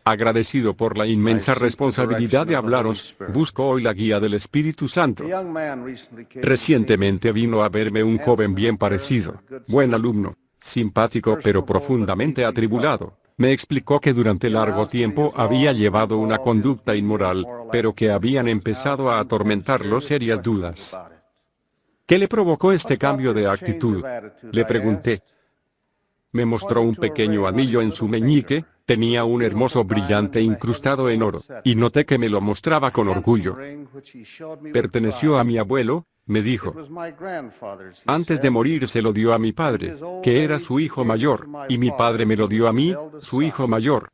Agradecido por la inmensa responsabilidad de hablaros, busco hoy la guía del Espíritu Santo. Recientemente vino a verme un joven bien parecido, buen alumno, simpático pero profundamente atribulado. Me explicó que durante largo tiempo había llevado una conducta inmoral, pero que habían empezado a atormentarlo serias dudas. ¿Qué le provocó este cambio de actitud?, le pregunté. Me mostró un pequeño anillo en su meñique, tenía un hermoso brillante incrustado en oro, y noté que me lo mostraba con orgullo. Perteneció a mi abuelo, me dijo. Antes de morir se lo dio a mi padre, que era su hijo mayor, y mi padre me lo dio a mí, su hijo mayor.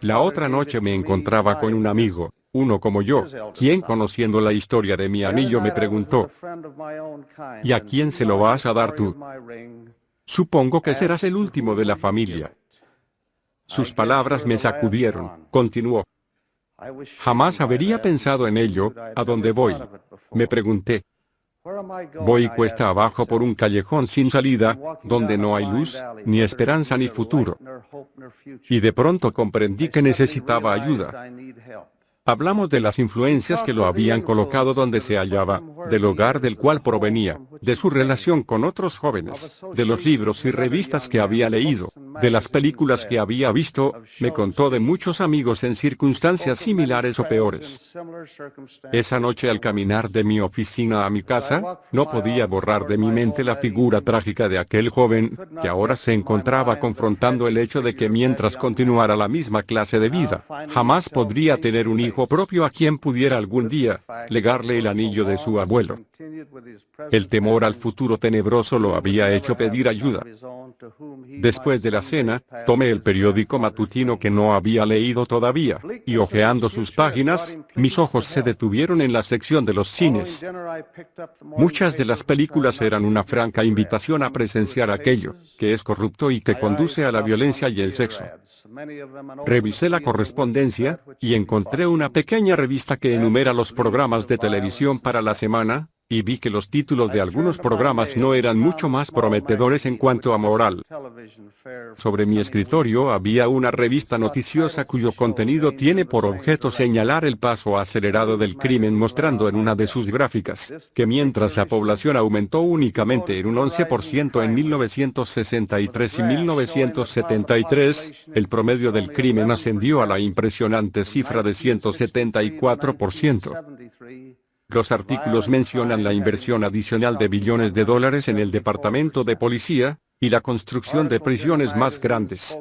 La otra noche me encontraba con un amigo, uno como yo, quien conociendo la historia de mi anillo me preguntó, ¿y a quién se lo vas a dar tú? Supongo que serás el último de la familia. Sus palabras me sacudieron, continuó. Jamás habría pensado en ello, ¿a dónde voy?, me pregunté. Voy cuesta abajo por un callejón sin salida, donde no hay luz, ni esperanza ni futuro. Y de pronto comprendí que necesitaba ayuda. Hablamos de las influencias que lo habían colocado donde se hallaba, del hogar del cual provenía, de su relación con otros jóvenes, de los libros y revistas que había leído, de las películas que había visto. Me contó de muchos amigos en circunstancias similares o peores. Esa noche al caminar de mi oficina a mi casa, no podía borrar de mi mente la figura trágica de aquel joven, que ahora se encontraba confrontando el hecho de que mientras continuara la misma clase de vida, jamás podría tener un hijo propio a quien pudiera algún día legarle el anillo de su abuelo. El temor al futuro tenebroso lo había hecho pedir ayuda. Después de la cena, tomé el periódico matutino que no había leído todavía, y hojeando sus páginas, mis ojos se detuvieron en la sección de los cines. Muchas de las películas eran una franca invitación a presenciar aquello, que es corrupto y que conduce a la violencia y el sexo. Revisé la correspondencia, y encontré una pequeña revista que enumera los programas de televisión para la semana, y vi que los títulos de algunos programas no eran mucho más prometedores en cuanto a moral. Sobre mi escritorio había una revista noticiosa cuyo contenido tiene por objeto señalar el paso acelerado del crimen, mostrando en una de sus gráficas, que mientras la población aumentó únicamente en un 11% en 1963 y 1973, el promedio del crimen ascendió a la impresionante cifra de 174%. Los artículos mencionan la inversión adicional de billones de dólares en el Departamento de Policía, y la construcción de prisiones más grandes.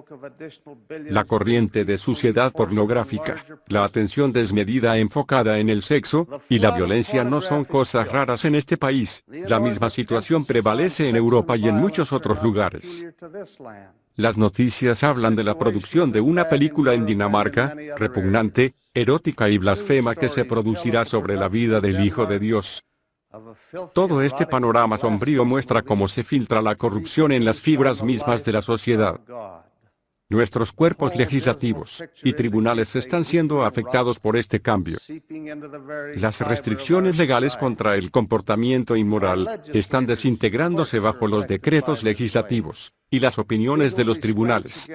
La corriente de suciedad pornográfica, la atención desmedida enfocada en el sexo, y la violencia no son cosas raras en este país. La misma situación prevalece en Europa y en muchos otros lugares. Las noticias hablan de la producción de una película en Dinamarca, repugnante, erótica y blasfema, que se producirá sobre la vida del Hijo de Dios. Todo este panorama sombrío muestra cómo se filtra la corrupción en las fibras mismas de la sociedad. Nuestros cuerpos legislativos y tribunales están siendo afectados por este cambio. Las restricciones legales contra el comportamiento inmoral están desintegrándose bajo los decretos legislativos y las opiniones de los tribunales.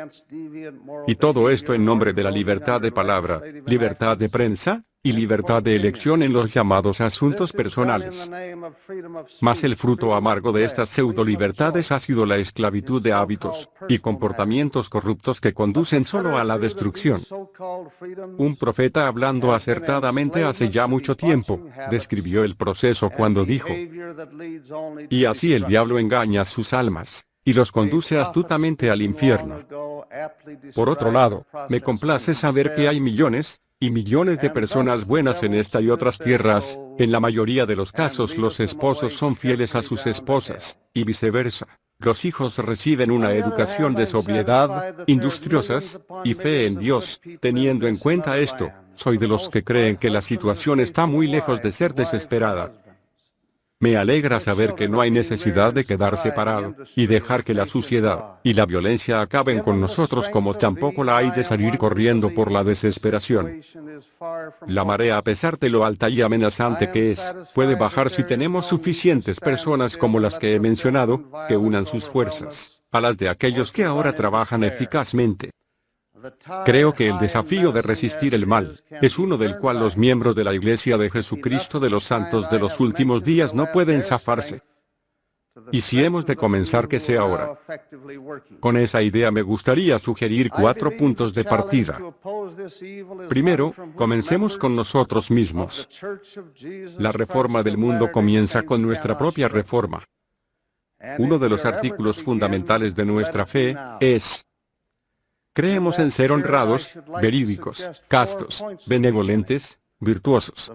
Y todo esto en nombre de la libertad de palabra, libertad de prensa, y libertad de elección en los llamados asuntos personales. Mas el fruto amargo de estas pseudo-libertades ha sido la esclavitud de hábitos y comportamientos corruptos que conducen solo a la destrucción. Un profeta, hablando acertadamente hace ya mucho tiempo, describió el proceso cuando dijo: y así el diablo engaña sus almas, y los conduce astutamente al infierno. Por otro lado, me complace saber que hay millones y millones de personas buenas en esta y otras tierras. En la mayoría de los casos los esposos son fieles a sus esposas, y viceversa. Los hijos reciben una educación de sobriedad, industriosas, y fe en Dios. Teniendo en cuenta esto, soy de los que creen que la situación está muy lejos de ser desesperada. Me alegra saber que no hay necesidad de quedar separado, y dejar que la suciedad y la violencia acaben con nosotros, como tampoco la hay de salir corriendo por la desesperación. La marea, a pesar de lo alta y amenazante que es, puede bajar si tenemos suficientes personas como las que he mencionado, que unan sus fuerzas a las de aquellos que ahora trabajan eficazmente. Creo que el desafío de resistir el mal es uno del cual los miembros de la Iglesia de Jesucristo de los Santos de los Últimos Días no pueden zafarse. Y si hemos de comenzar, que sea ahora. Con esa idea me gustaría sugerir 4 puntos de partida. Primero, comencemos con nosotros mismos. La reforma del mundo comienza con nuestra propia reforma. Uno de los artículos fundamentales de nuestra fe es: creemos en ser honrados, verídicos, castos, benevolentes, virtuosos.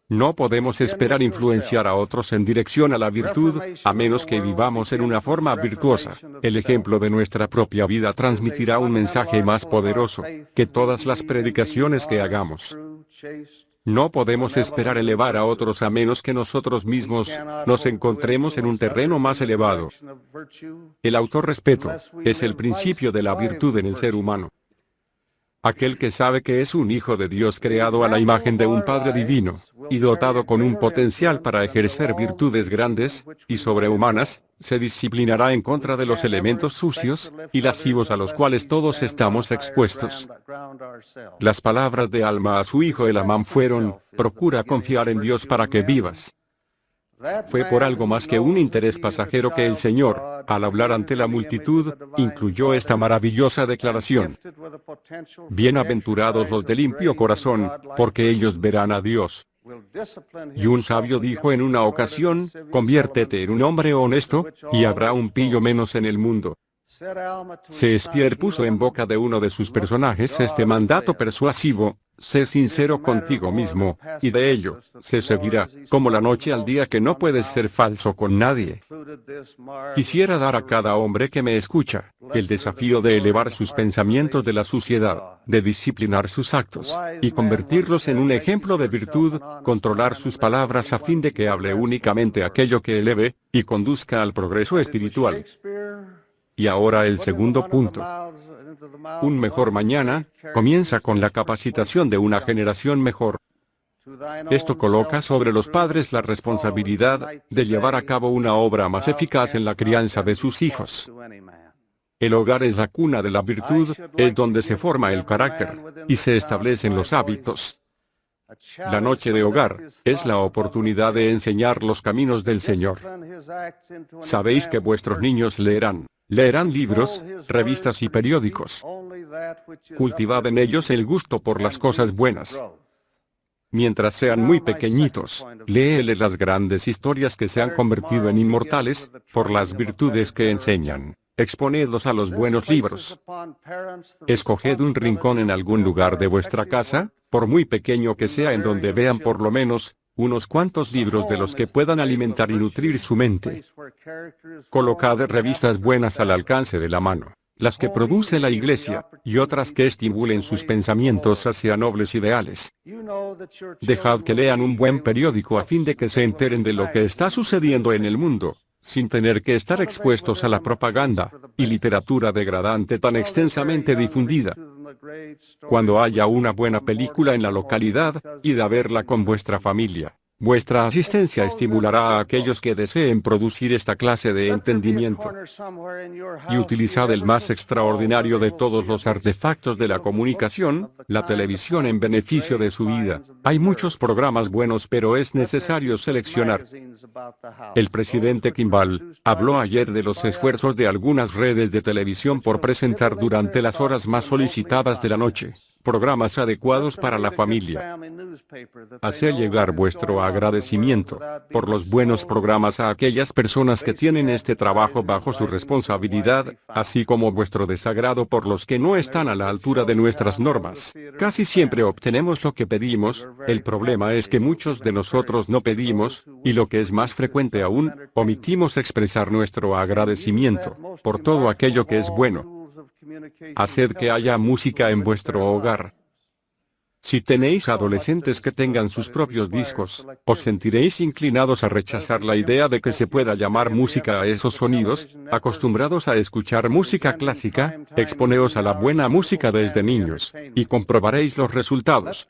No podemos esperar influenciar a otros en dirección a la virtud, a menos que vivamos en una forma virtuosa. El ejemplo de nuestra propia vida transmitirá un mensaje más poderoso que todas las predicaciones que hagamos. No podemos esperar elevar a otros a menos que nosotros mismos nos encontremos en un terreno más elevado. El autorrespeto es el principio de la virtud en el ser humano. Aquel que sabe que es un hijo de Dios creado a la imagen de un Padre divino, y dotado con un potencial para ejercer virtudes grandes y sobrehumanas, se disciplinará en contra de los elementos sucios y lascivos a los cuales todos estamos expuestos. Las palabras de Alma a su hijo Elamam fueron: procura confiar en Dios para que vivas. Fue por algo más que un interés pasajero que el Señor, al hablar ante la multitud, incluyó esta maravillosa declaración: bienaventurados los de limpio corazón, porque ellos verán a Dios. Y un sabio dijo en una ocasión: conviértete en un hombre honesto, y habrá un pillo menos en el mundo. Shakespeare puso en boca de uno de sus personajes este mandato persuasivo: sé sincero contigo mismo, y de ello se seguirá, como la noche al día, que no puedes ser falso con nadie. Quisiera dar a cada hombre que me escucha el desafío de elevar sus pensamientos de la suciedad, de disciplinar sus actos, y convertirlos en un ejemplo de virtud, controlar sus palabras a fin de que hable únicamente aquello que eleve y conduzca al progreso espiritual. Y ahora el segundo punto. Un mejor mañana comienza con la capacitación de una generación mejor. Esto coloca sobre los padres la responsabilidad de llevar a cabo una obra más eficaz en la crianza de sus hijos. El hogar es la cuna de la virtud, es donde se forma el carácter y se establecen los hábitos. La noche de hogar es la oportunidad de enseñar los caminos del Señor. Sabéis que vuestros niños leerán libros, revistas y periódicos. Cultivad en ellos el gusto por las cosas buenas. Mientras sean muy pequeñitos, léeles las grandes historias que se han convertido en inmortales, por las virtudes que enseñan. Exponedlos a los buenos libros. Escoged un rincón en algún lugar de vuestra casa, por muy pequeño que sea, en donde vean por lo menos unos cuantos libros de los que puedan alimentar y nutrir su mente. Colocad revistas buenas al alcance de la mano, las que produce la Iglesia, y otras que estimulen sus pensamientos hacia nobles ideales. Dejad que lean un buen periódico a fin de que se enteren de lo que está sucediendo en el mundo, sin tener que estar expuestos a la propaganda y literatura degradante tan extensamente difundida. Cuando haya una buena película en la localidad, id a verla con vuestra familia. Vuestra asistencia estimulará a aquellos que deseen producir esta clase de entendimiento. Y utilizad el más extraordinario de todos los artefactos de la comunicación, la televisión, en beneficio de su vida. Hay muchos programas buenos, pero es necesario seleccionar. El presidente Kimball habló ayer de los esfuerzos de algunas redes de televisión por presentar durante las horas más solicitadas de la noche programas adecuados para la familia. Haced llegar vuestro agradecimiento por los buenos programas a aquellas personas que tienen este trabajo bajo su responsabilidad, así como vuestro desagrado por los que no están a la altura de nuestras normas. Casi siempre obtenemos lo que pedimos, el problema es que muchos de nosotros no pedimos, y lo que es más frecuente aún, omitimos expresar nuestro agradecimiento por todo aquello que es bueno. Haced que haya música en vuestro hogar. Si tenéis adolescentes que tengan sus propios discos, os sentiréis inclinados a rechazar la idea de que se pueda llamar música a esos sonidos. Acostumbrados a escuchar música clásica, exponeos a la buena música desde niños, y comprobaréis los resultados.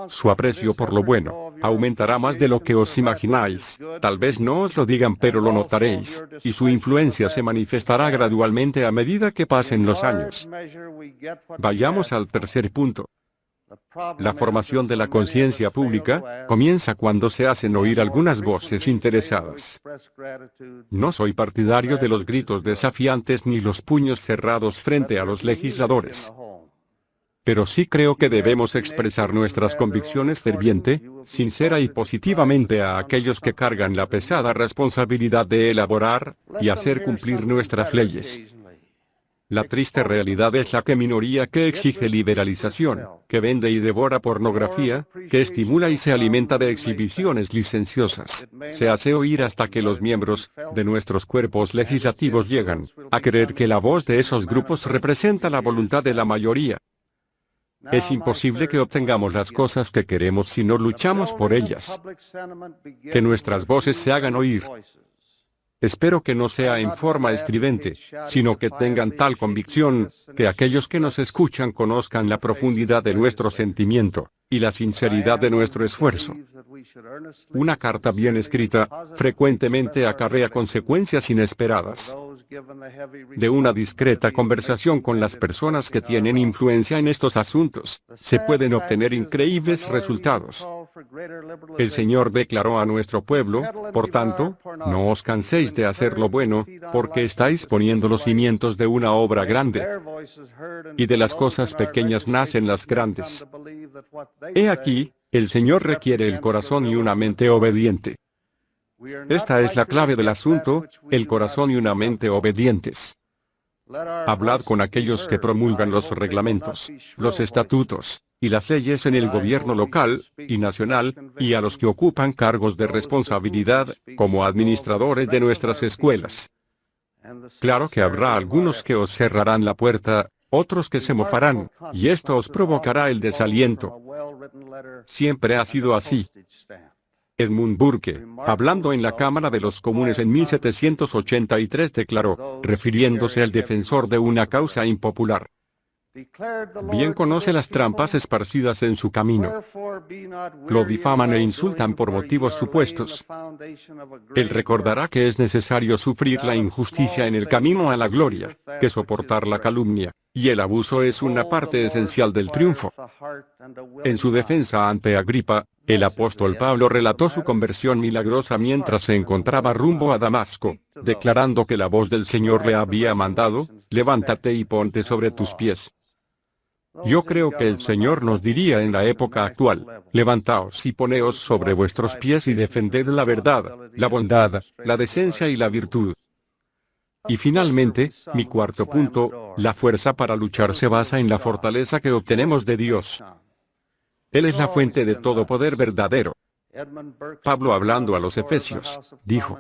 Su aprecio por lo bueno aumentará más de lo que os imagináis. Tal vez no os lo digan, pero lo notaréis, y su influencia se manifestará gradualmente a medida que pasen los años. Vayamos al tercer punto. La formación de la conciencia pública comienza cuando se hacen oír algunas voces interesadas. No soy partidario de los gritos desafiantes ni los puños cerrados frente a los legisladores. Pero sí creo que debemos expresar nuestras convicciones ferviente, sincera y positivamente a aquellos que cargan la pesada responsabilidad de elaborar y hacer cumplir nuestras leyes. La triste realidad es la que minoría que exige liberalización, que vende y devora pornografía, que estimula y se alimenta de exhibiciones licenciosas, se hace oír hasta que los miembros de nuestros cuerpos legislativos llegan a creer que la voz de esos grupos representa la voluntad de la mayoría. Es imposible que obtengamos las cosas que queremos si no luchamos por ellas. Que nuestras voces se hagan oír. Espero que no sea en forma estridente, sino que tengan tal convicción, que aquellos que nos escuchan conozcan la profundidad de nuestro sentimiento, y la sinceridad de nuestro esfuerzo. Una carta bien escrita, frecuentemente acarrea consecuencias inesperadas. De una discreta conversación con las personas que tienen influencia en estos asuntos, se pueden obtener increíbles resultados. El Señor declaró a nuestro pueblo, por tanto, no os canséis de hacer lo bueno, porque estáis poniendo los cimientos de una obra grande. Y de las cosas pequeñas nacen las grandes. He aquí, el Señor requiere el corazón y una mente obediente. Esta es la clave del asunto, el corazón y una mente obedientes. Hablad con aquellos que promulgan los reglamentos, los estatutos y las leyes en el gobierno local y nacional, y a los que ocupan cargos de responsabilidad, como administradores de nuestras escuelas. Claro que habrá algunos que os cerrarán la puerta, otros que se mofarán, y esto os provocará el desaliento. Siempre ha sido así. Edmund Burke, hablando en la Cámara de los Comunes en 1783, declaró, refiriéndose al defensor de una causa impopular: bien conoce las trampas esparcidas en su camino. Lo difaman e insultan por motivos supuestos. Él recordará que es necesario sufrir la injusticia en el camino a la gloria, que soportar la calumnia y el abuso es una parte esencial del triunfo. En su defensa ante Agripa, el apóstol Pablo relató su conversión milagrosa mientras se encontraba rumbo a Damasco, declarando que la voz del Señor le había mandado: levántate y ponte sobre tus pies. Yo creo que el Señor nos diría en la época actual: levantaos y poneos sobre vuestros pies y defended la verdad, la bondad, la decencia y la virtud. Y finalmente, mi cuarto punto, la fuerza para luchar se basa en la fortaleza que obtenemos de Dios. Él es la fuente de todo poder verdadero. Pablo, hablando a los Efesios, dijo: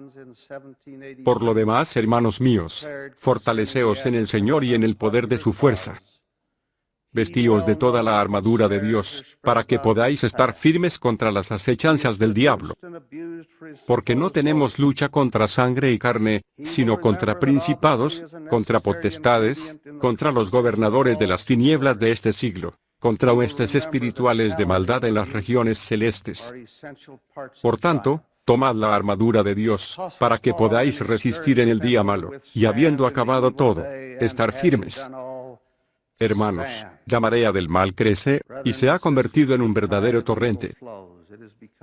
por lo demás, hermanos míos, fortaleceos en el Señor y en el poder de su fuerza. Vestíos de toda la armadura de Dios, para que podáis estar firmes contra las acechanzas del diablo. Porque no tenemos lucha contra sangre y carne, sino contra principados, contra potestades, contra los gobernadores de las tinieblas de este siglo, contra huestes espirituales de maldad en las regiones celestes. Por tanto, tomad la armadura de Dios, para que podáis resistir en el día malo, y habiendo acabado todo, estar firmes. Hermanos, la marea del mal crece, y se ha convertido en un verdadero torrente.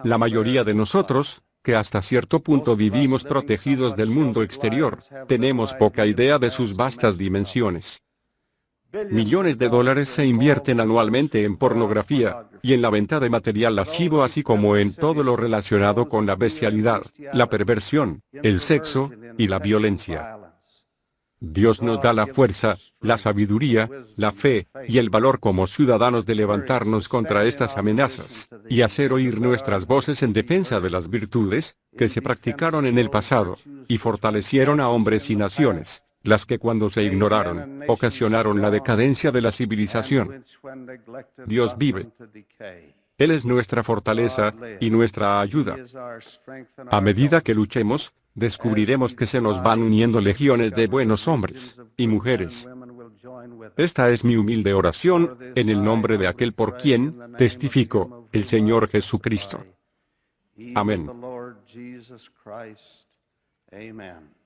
La mayoría de nosotros, que hasta cierto punto vivimos protegidos del mundo exterior, tenemos poca idea de sus vastas dimensiones. Millones de dólares se invierten anualmente en pornografía, y en la venta de material lascivo, así como en todo lo relacionado con la bestialidad, la perversión, el sexo, y la violencia. Dios nos da la fuerza, la sabiduría, la fe, y el valor como ciudadanos de levantarnos contra estas amenazas, y hacer oír nuestras voces en defensa de las virtudes, que se practicaron en el pasado, y fortalecieron a hombres y naciones, las que cuando se ignoraron, ocasionaron la decadencia de la civilización. Dios vive. Él es nuestra fortaleza y nuestra ayuda. A medida que luchemos, descubriremos que se nos van uniendo legiones de buenos hombres y mujeres. Esta es mi humilde oración, en el nombre de aquel por quien testifico, el Señor Jesucristo. Amén. Amen.